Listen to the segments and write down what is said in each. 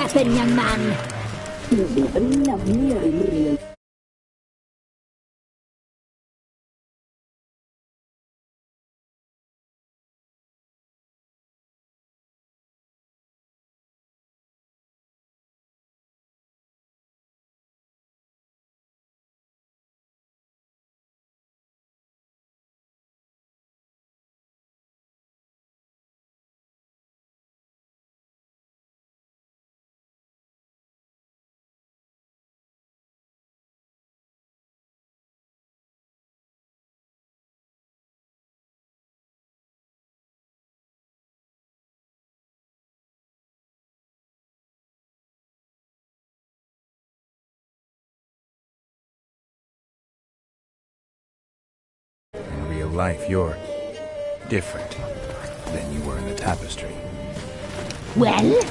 happen, young man? In real life, you're different than you were in the tapestry. Well,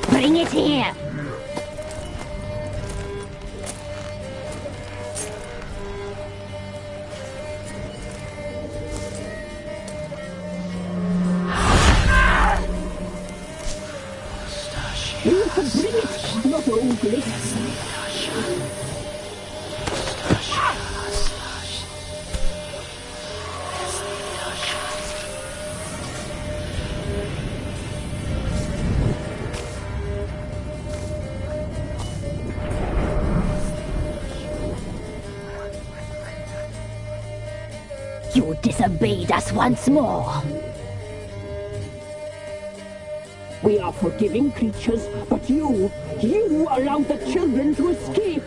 bring it here. You can bring it, not only. You disobeyed us once more. We are forgiving creatures, but you allowed the children to escape.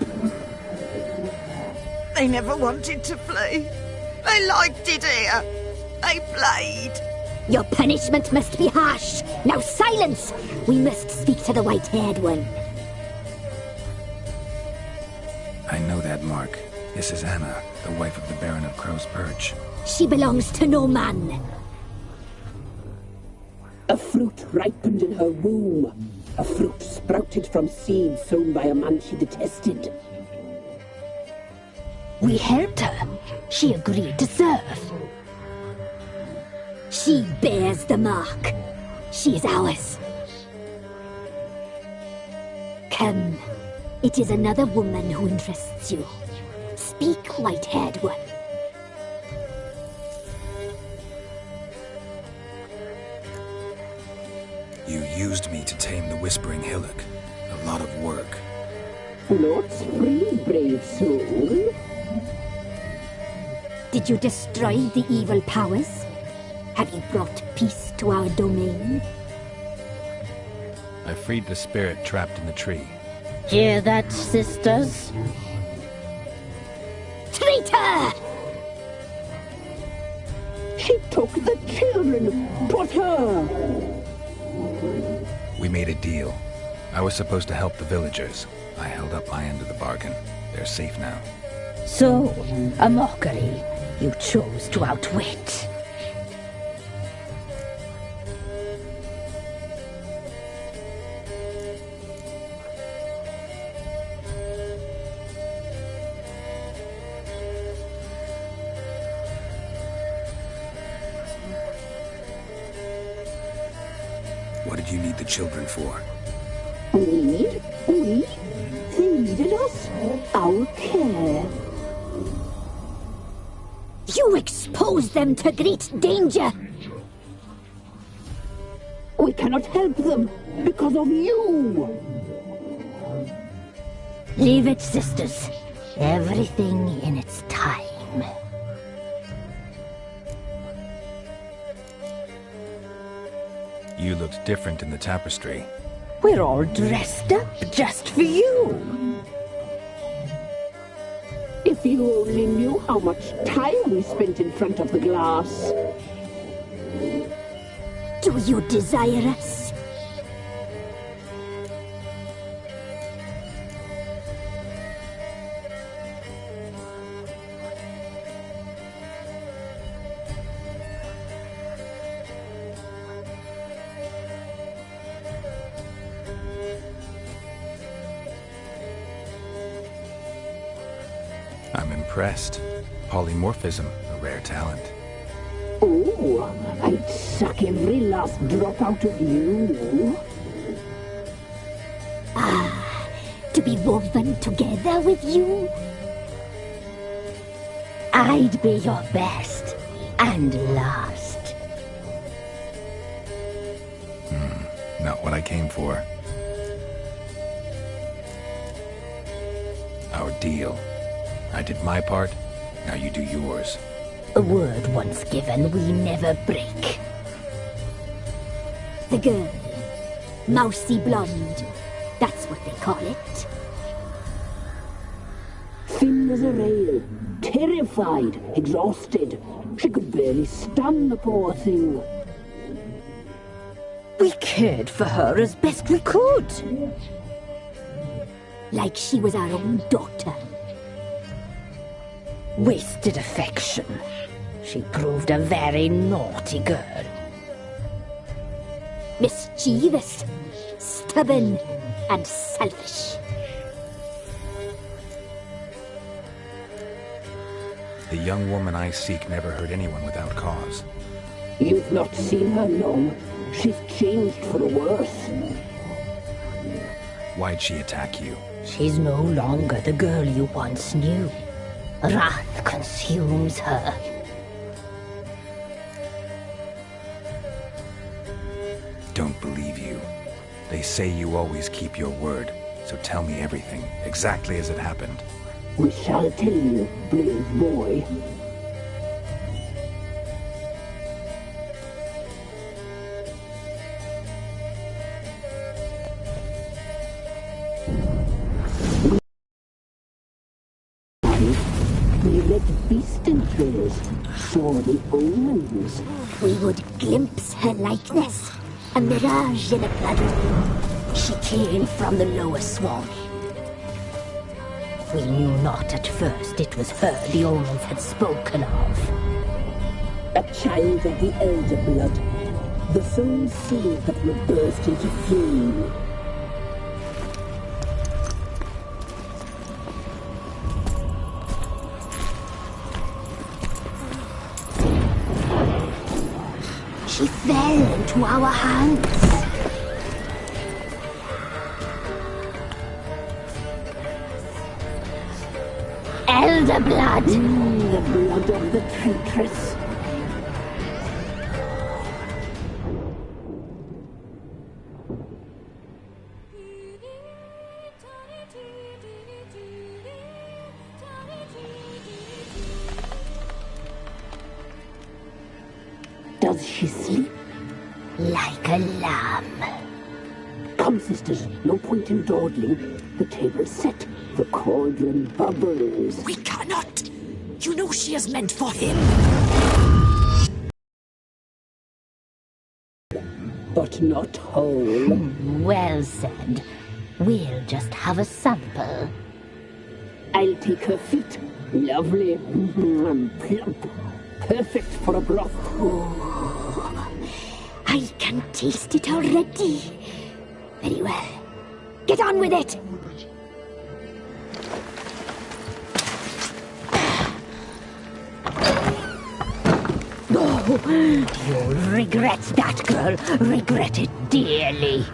They never wanted to flee. They liked it here. They played. Your punishment must be harsh. Now silence! We must speak to the white-haired one. I know that mark. This is Anna, the wife of the Baron of Crow's Perch. She belongs to no man. A fruit ripened in her womb. A fruit sprouted from seeds sown by a man she detested. We helped her. She agreed to serve. She bears the mark. She is ours. Come. It is another woman who interests you. Speak, white-haired one. You used me to tame the Whispering Hillock. A lot of work. Not free, brave soul. Did you destroy the evil powers? Have you brought peace to our domain? I freed the spirit trapped in the tree. Hear that, sisters? Traitor! She took the children, but her. We made a deal. I was supposed to help the villagers. I held up my end of the bargain. They're safe now. So, a mockery you chose to outwit. What did you need the children for? We? They needed us. Our care. You exposed them to great danger. We cannot help them because of you. Leave it, sisters. Everything in its time. You looked different in the tapestry. We're all dressed up just for you. If you only knew how much time we spent in front of the glass. Do you desire us? I'm impressed. Polymorphism, a rare talent. Oh, I'd suck every last drop out of you. To be woven together with you? I'd be your best and last. Not what I came for. Our deal. I did my part, now you do yours. A word once given, we never break. The girl. Mousy blonde. That's what they call it. Thin as a rail, terrified, exhausted. She could barely stand, the poor thing. We cared for her as best we could. Like she was our own daughter. Wasted affection. She proved a very naughty girl. Mischievous, stubborn, and selfish. The young woman I seek never hurt anyone without cause. You've not seen her long. She's changed for the worse. Why'd she attack you? She's no longer the girl you once knew. Wrath consumes her. Don't believe you. They say you always keep your word, so tell me everything, exactly as it happened. We shall tell you, brave boy. We read beast entrails, saw the omens. We would glimpse her likeness, a mirage in a blood. She came from the lower swamp. We knew not at first it was her the omens had spoken of. A child of the elder blood, the soul seed that will burst into flame. She fell into our hands. Elder blood! The blood of the traitress. Does she sleep? Like a lamb. Come, sisters, no point in dawdling. The table's set, the cauldron bubbles. We cannot! You know she is meant for him! But not whole. Well said. We'll just have a sample. I'll take her feet. Lovely. Plump. Perfect for a broth. I can taste it already. Very well. Get on with it! Oh, you'll regret that, girl. Regret it dearly.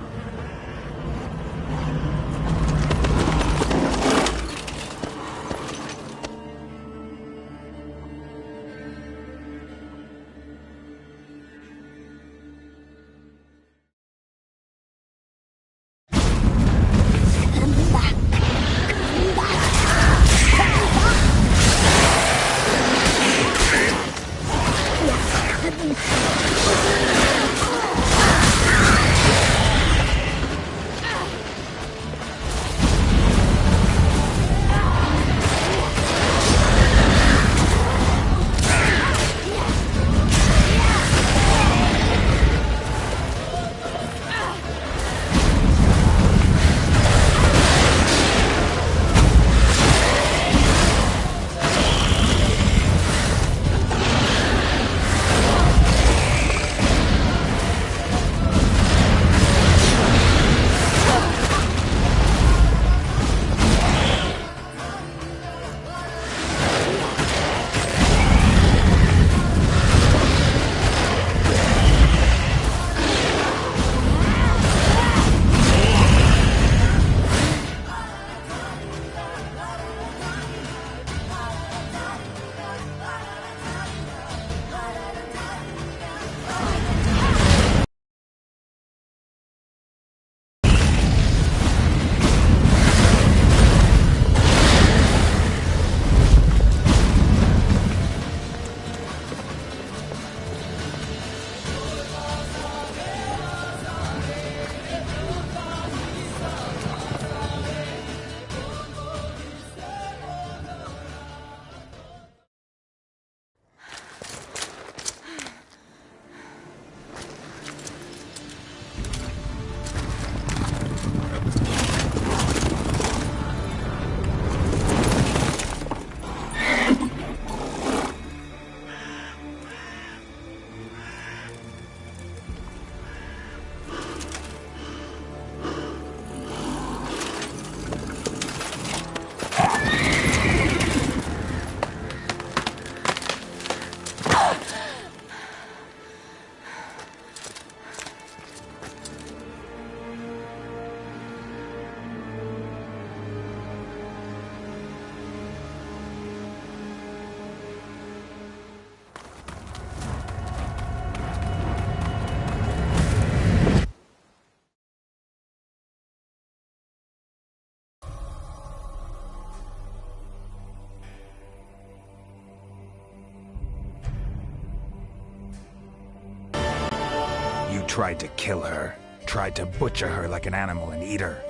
tried to kill her. Tried to butcher her like an animal and eat her.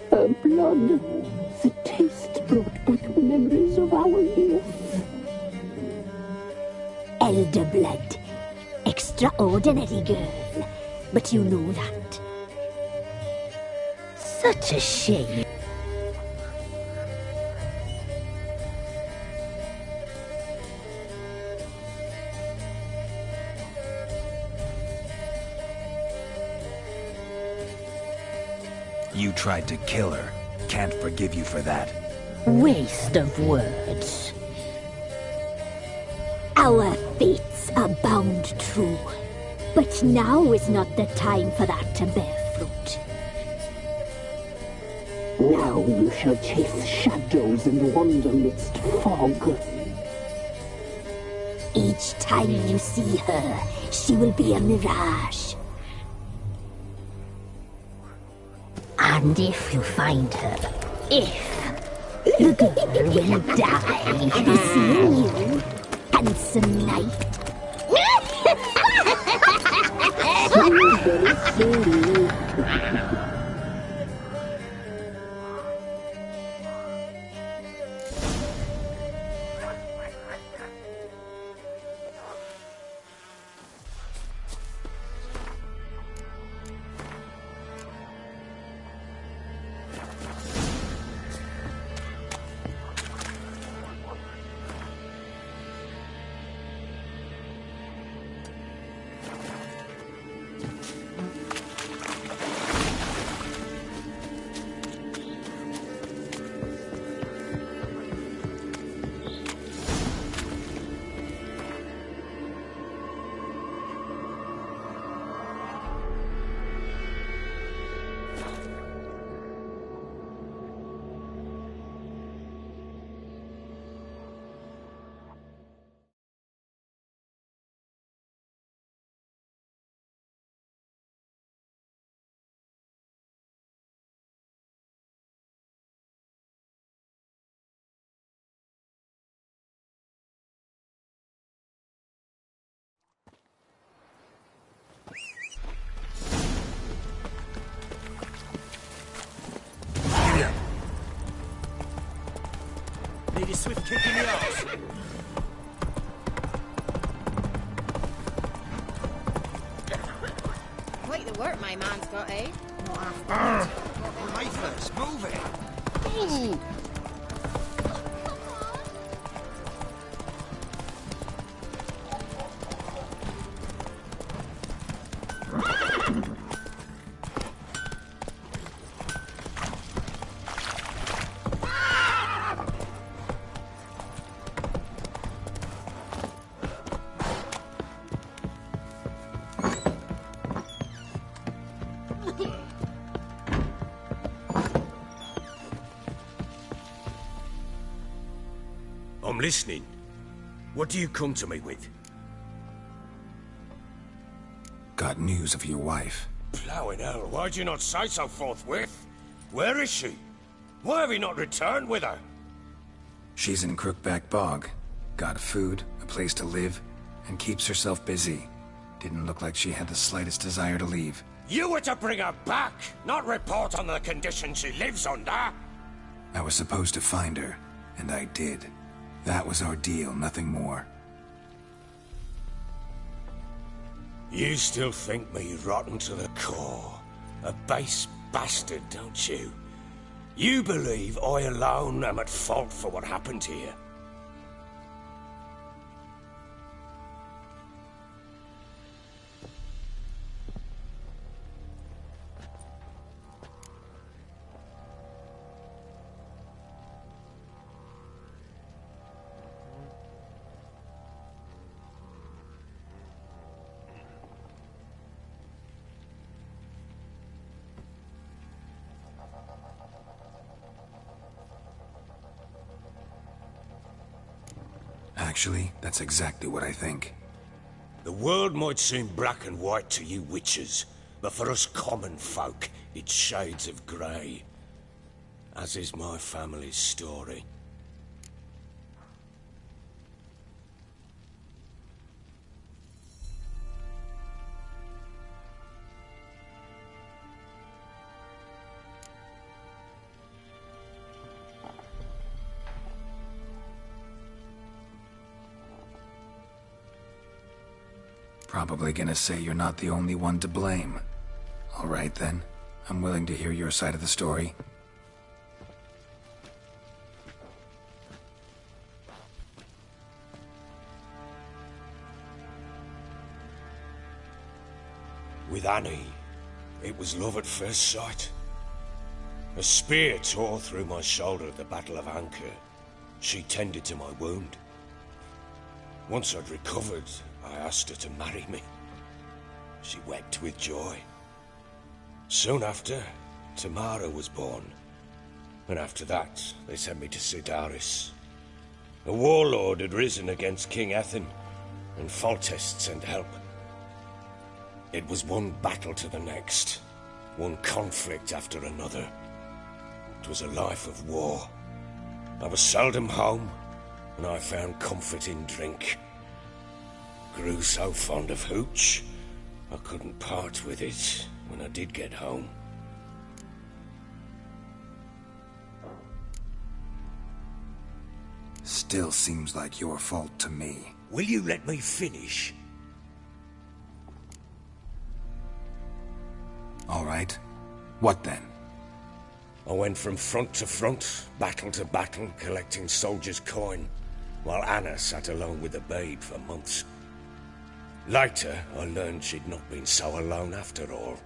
Her blood, the taste brought back memories of our youth. Elder blood. Extraordinary girl. But you know that. Such a shame. You tried to kill her. Can't forgive you for that. Waste of words. Our fates are bound true. But now is not the time for that to bear fruit. Now you shall chase shadows and wander midst fog. Each time you see her, she will be a mirage. And if you find her, the girl will die. Seeing you, handsome knight. Very soon. Need a swift kick in the arse. Quite the work my man's got, eh? Not after. Mate first, move it. Ooh. I'm listening. What do you come to me with? Got news of your wife. Plowing hell, why'd you not say so forthwith? Where is she? Why have you not returned with her? She's in Crookback Bog. Got food, a place to live, and keeps herself busy. Didn't look like she had the slightest desire to leave. You were to bring her back, not report on the conditions she lives under. I was supposed to find her, and I did. That was our deal, nothing more. You still think me rotten to the core. A base bastard, don't you? You believe I alone am at fault for what happened here. Actually, that's exactly what I think. The world might seem black and white to you witches, but for us common folk, it's shades of grey. As is my family's story. Probably gonna say you're not the only one to blame. All right then, I'm willing to hear your side of the story. With Annie, it was love at first sight. A spear tore through my shoulder at the Battle of Anchor. She tended to my wound. Once I'd recovered, I asked her to marry me. She wept with joy. Soon after, Tamara was born. And after that, they sent me to Sidaris. A warlord had risen against King Ethan, and Foltest sent help. It was one battle to the next, one conflict after another. It was a life of war. I was seldom home, and I found comfort in drink. Grew so fond of hooch, I couldn't part with it when I did get home. Still seems like your fault to me. Will you let me finish? All right. What then? I went from front to front, battle to battle, collecting soldiers' coin, while Anna sat alone with the babe for months. Later, I learned she'd not been so alone after all.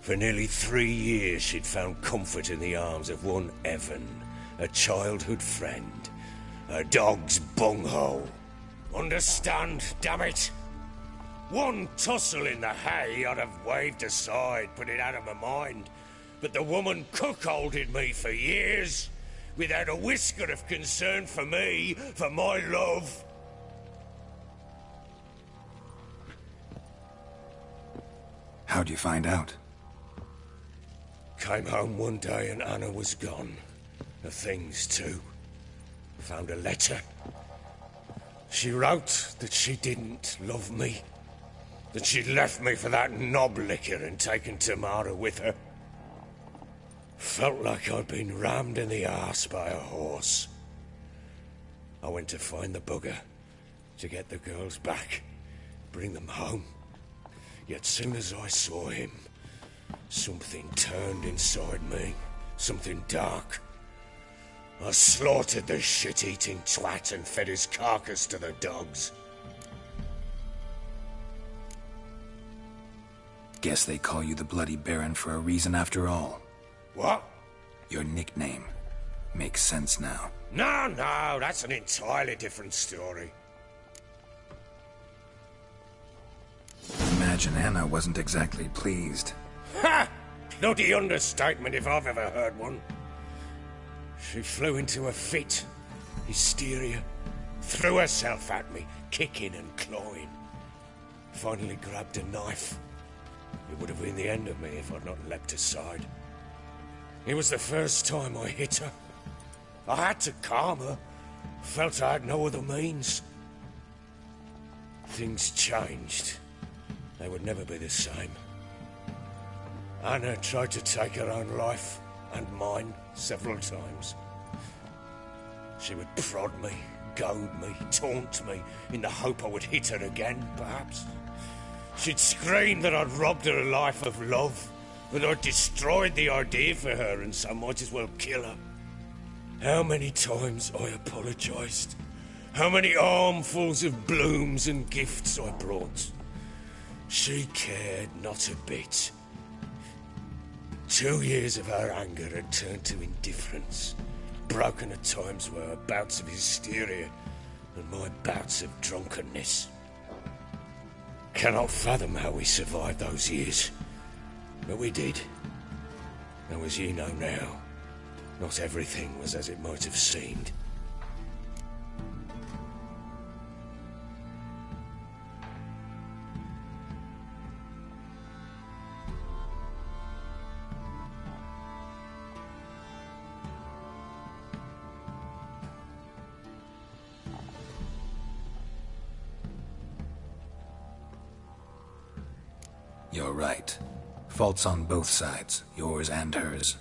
For nearly 3 years, she'd found comfort in the arms of one Evan, a childhood friend, a dog's bunghole. Understand, damn it? One tussle in the hay I'd have waved aside, put it out of my mind. But the woman cuckolded me for years, without a whisker of concern for me, for my love. How'd you find out? Came home one day and Anna was gone. Her things too. Found a letter. She wrote that she didn't love me. That she'd left me for that knob licker and taken Tamara with her. Felt like I'd been rammed in the arse by a horse. I went to find the bugger, to get the girls back, bring them home. Yet soon as I saw him, something turned inside me, something dark. I slaughtered the shit-eating twat and fed his carcass to the dogs. Guess they call you the Bloody Baron for a reason after all. What? Your nickname. Makes sense now. No, that's an entirely different story. Imagine Anna wasn't exactly pleased. Ha! Bloody understatement if I've ever heard one. She flew into a fit, hysteria, threw herself at me, kicking and clawing. Finally grabbed a knife. It would have been the end of me if I'd not leapt aside. It was the first time I hit her. I had to calm her. Felt I had no other means. Things changed. They would never be the same. Anna tried to take her own life, and mine, several times. She would prod me, goad me, taunt me, in the hope I would hit her again, perhaps. She'd scream that I'd robbed her a life of love, that I'd destroyed the idea for her, and so might as well kill her. How many times I apologized. How many armfuls of blooms and gifts I brought. She cared not a bit. 2 years of her anger had turned to indifference, broken at times were her bouts of hysteria and my bouts of drunkenness. Cannot fathom how we survived those years, but we did. And as you know now, not everything was as it might have seemed. You're right. Faults on both sides, yours and hers.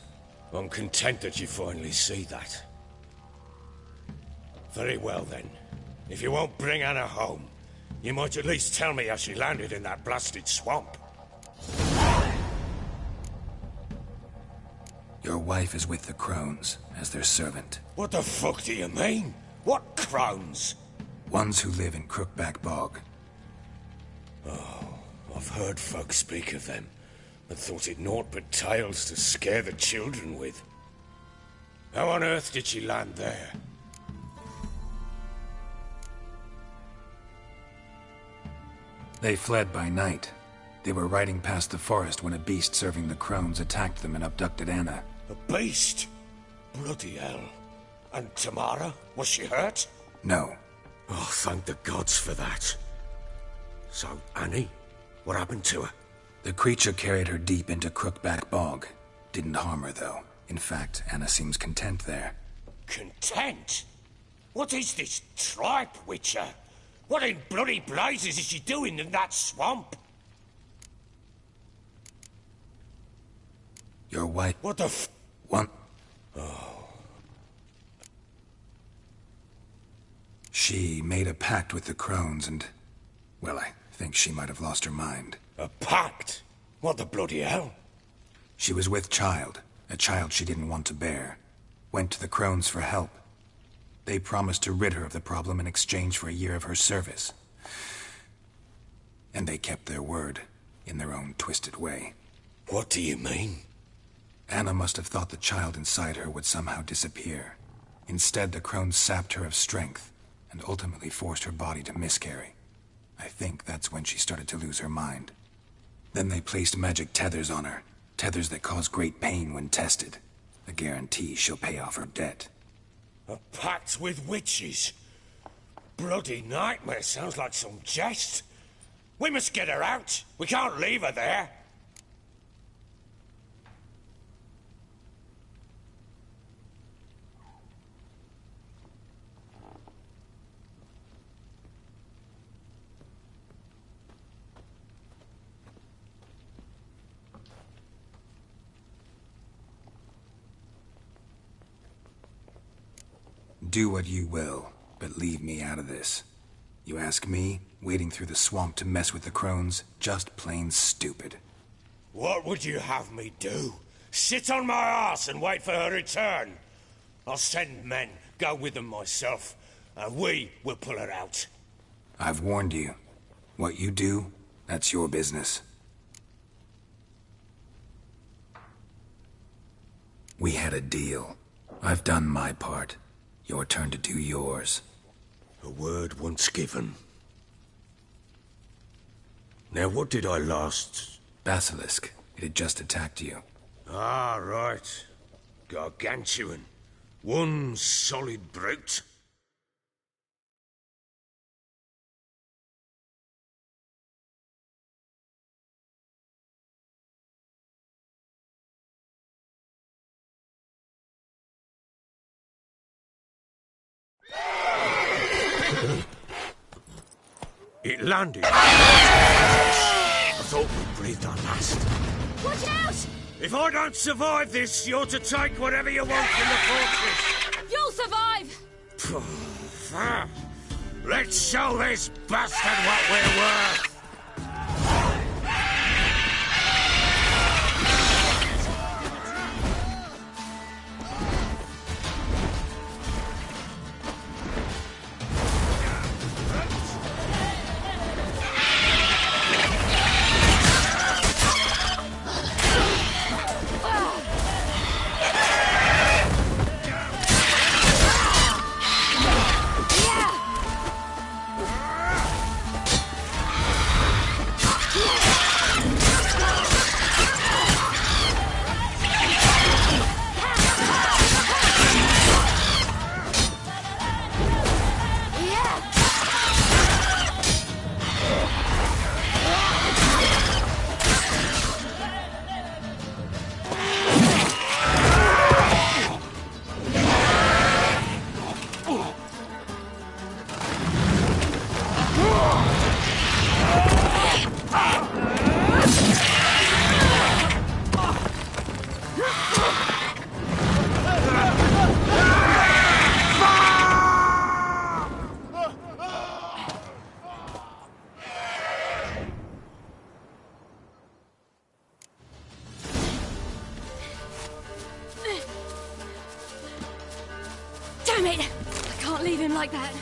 I'm content that you finally see that. Very well then. If you won't bring Anna home, You might at least tell me how she landed in that blasted swamp. Your wife is with the crones, as their servant. What the fuck do you mean? What crones? Ones who live in Crookback Bog. Oh, I've heard folk speak of them, and thought it naught but tales to scare the children with. How on earth did she land there? They fled by night. They were riding past the forest when a beast serving the crones attacked them and abducted Anna. A beast? Bloody hell. And Tamara? Was she hurt? No. Oh, thank the gods for that. So, Annie? What happened to her? The creature carried her deep into Crookback Bog. Didn't harm her, though. In fact, Anna seems content there. Content? What is this tripe, Witcher? What in bloody blazes is she doing in that swamp? Your wife... What the f... One... Oh. She made a pact with the crones and... Well, I think she might have lost her mind. A pact? What the bloody hell? She was with child. A child she didn't want to bear. Went to the crones for help. They promised to rid her of the problem in exchange for a year of her service. And they kept their word, in their own twisted way. What do you mean? Anna must have thought the child inside her would somehow disappear. Instead, the crones sapped her of strength, and ultimately forced her body to miscarry. I think that's when she started to lose her mind. Then they placed magic tethers on her, tethers that cause great pain when tested. A guarantee she'll pay off her debt. A pact with witches? Bloody nightmare, sounds like some jest. We must get her out. We can't leave her there. Do what you will, but leave me out of this. You ask me, wading through the swamp to mess with the crones, just plain stupid. What would you have me do? Sit on my arse and wait for her return? I'll send men, go with them myself, and we will pull her out. I've warned you. What you do, that's your business. We had a deal. I've done my part. Your turn to do yours. A word once given. Now, what did I last... Basilisk. It had just attacked you. Ah, right. Gargantuan. One solid brute. It landed. I thought we breathed our last. Watch out! If I don't survive this, you're to take whatever you want from the fortress. You'll survive! Let's show this bastard what we're worth. Damn it! I can't leave him like that.